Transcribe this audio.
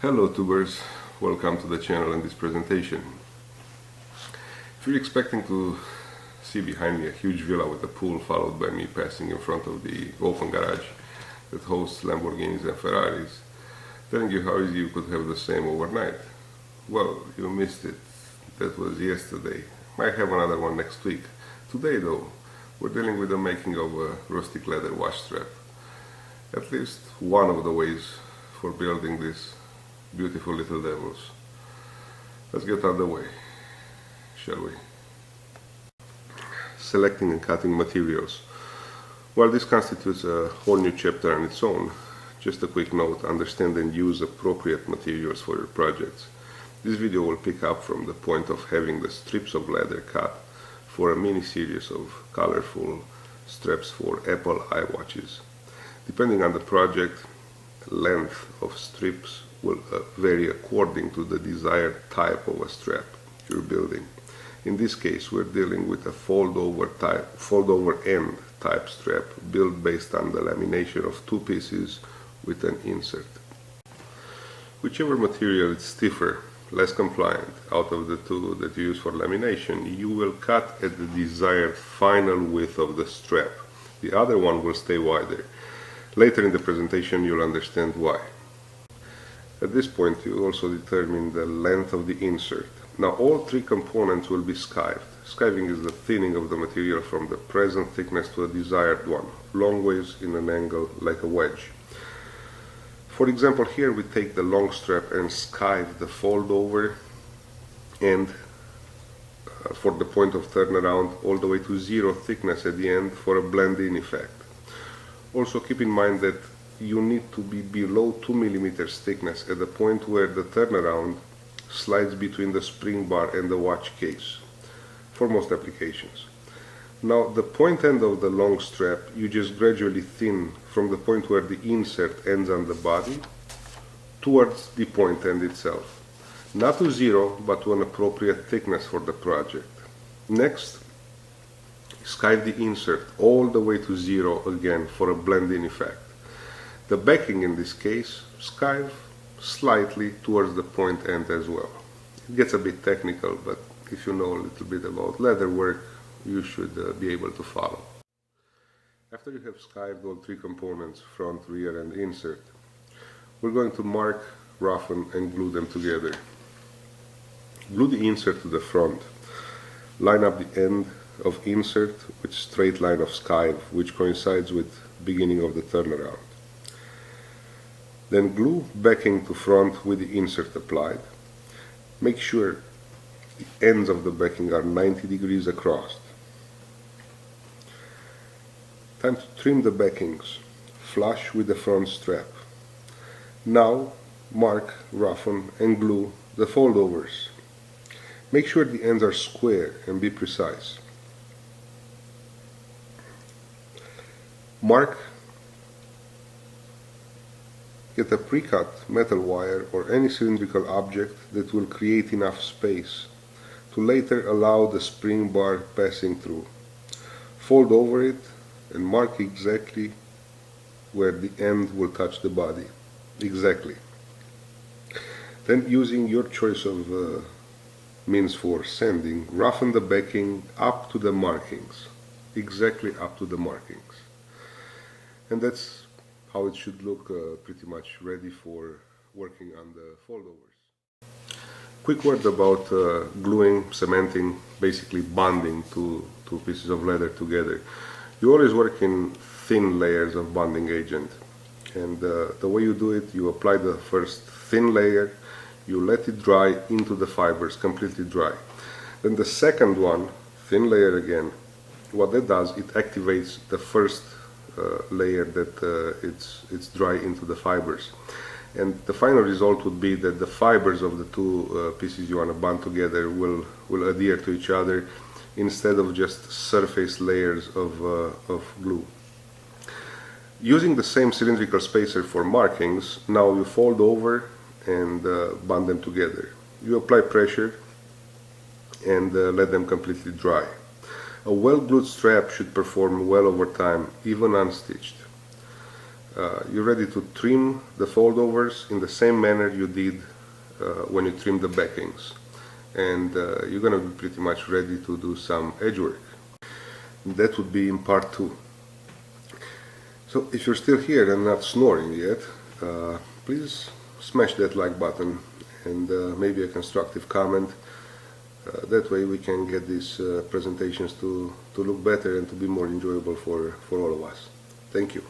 Hello tubers, welcome to the channel and this presentation. If you're expecting to see behind me a huge villa with a pool followed by me passing in front of the open garage that hosts Lamborghinis and Ferraris, telling you how easy you could have the same overnight, well, you missed it. That was yesterday. Might have another one next week. Today though, we're dealing with the making of a rustic leather wash strap. At least one of the ways for building these beautiful little devils. Let's get out of the way, shall we? Selecting and cutting materials. While this constitutes a whole new chapter on its own, just a quick note: understand and use appropriate materials for your projects. This video will pick up from the point of having the strips of leather cut for a mini series of colorful straps for Apple iWatches. Depending on the project, length of strips will vary according to the desired type of a strap you're building. In this case, we're dealing with a fold-over end type strap built based on the lamination of two pieces with an insert. Whichever material is stiffer, less compliant out of the two that you use for lamination, you will cut at the desired final width of the strap. The other one will stay wider. Later in the presentation you'll understand why. At this point you also determine the length of the insert. Now all three components will be skived. Skiving is the thinning of the material from the present thickness to a desired one, long ways in an angle like a wedge. For example, here we take the long strap and skive the fold over end for the point of turnaround all the way to zero thickness at the end for a blend-in effect. Also keep in mind that you need to be below 2 mm thickness at the point where the turnaround slides between the spring bar and the watch case for most applications. Now the point end of the long strap you just gradually thin from the point where the insert ends on the body towards the point end itself. Not to zero, but to an appropriate thickness for the project. Next, skive the insert all the way to zero again for a blend-in effect. The backing in this case, skive slightly towards the point end as well. It gets a bit technical, but if you know a little bit about leather work, you should be able to follow. After you have skived all three components, front, rear and insert, we're going to mark, roughen and glue them together. Glue the insert to the front. Line up the end of insert with straight line of skive, which coincides with beginning of the turnaround. Then glue backing to front with the insert applied. Make sure the ends of the backing are 90 degrees across. Time to trim the backings flush with the front strap. Now mark, roughen and glue the foldovers. Make sure the ends are square and be precise. Mark. Get a pre-cut metal wire or any cylindrical object that will create enough space to later allow the spring bar passing through. Fold over it and mark exactly where the end will touch the body. Exactly. Then, using your choice of means for sanding, roughen the backing up to the markings. Exactly up to the markings. And that's how it should look, pretty much ready for working on the foldovers. Quick word about gluing, cementing, basically bonding two pieces of leather together. You always work in thin layers of bonding agent, and the way you do it, you apply the first thin layer, you let it dry into the fibers, completely dry. Then the second one, thin layer again, what that does, it activates the first layer that it's dry into the fibers, and the final result would be that the fibers of the two pieces you want to bond together will adhere to each other instead of just surface layers of glue. Using the same cylindrical spacer for markings, now you fold over and bond them together. You apply pressure and let them completely dry. A well-glued strap should perform well over time, even unstitched. you're ready to trim the foldovers in the same manner you did when you trimmed the backings, and you're gonna be pretty much ready to do some edge work. That would be in part 2. So if you're still here and not snoring yet, please smash that like button and maybe a constructive comment. That way we can get these presentations to look better and to be more enjoyable for all of us. Thank you.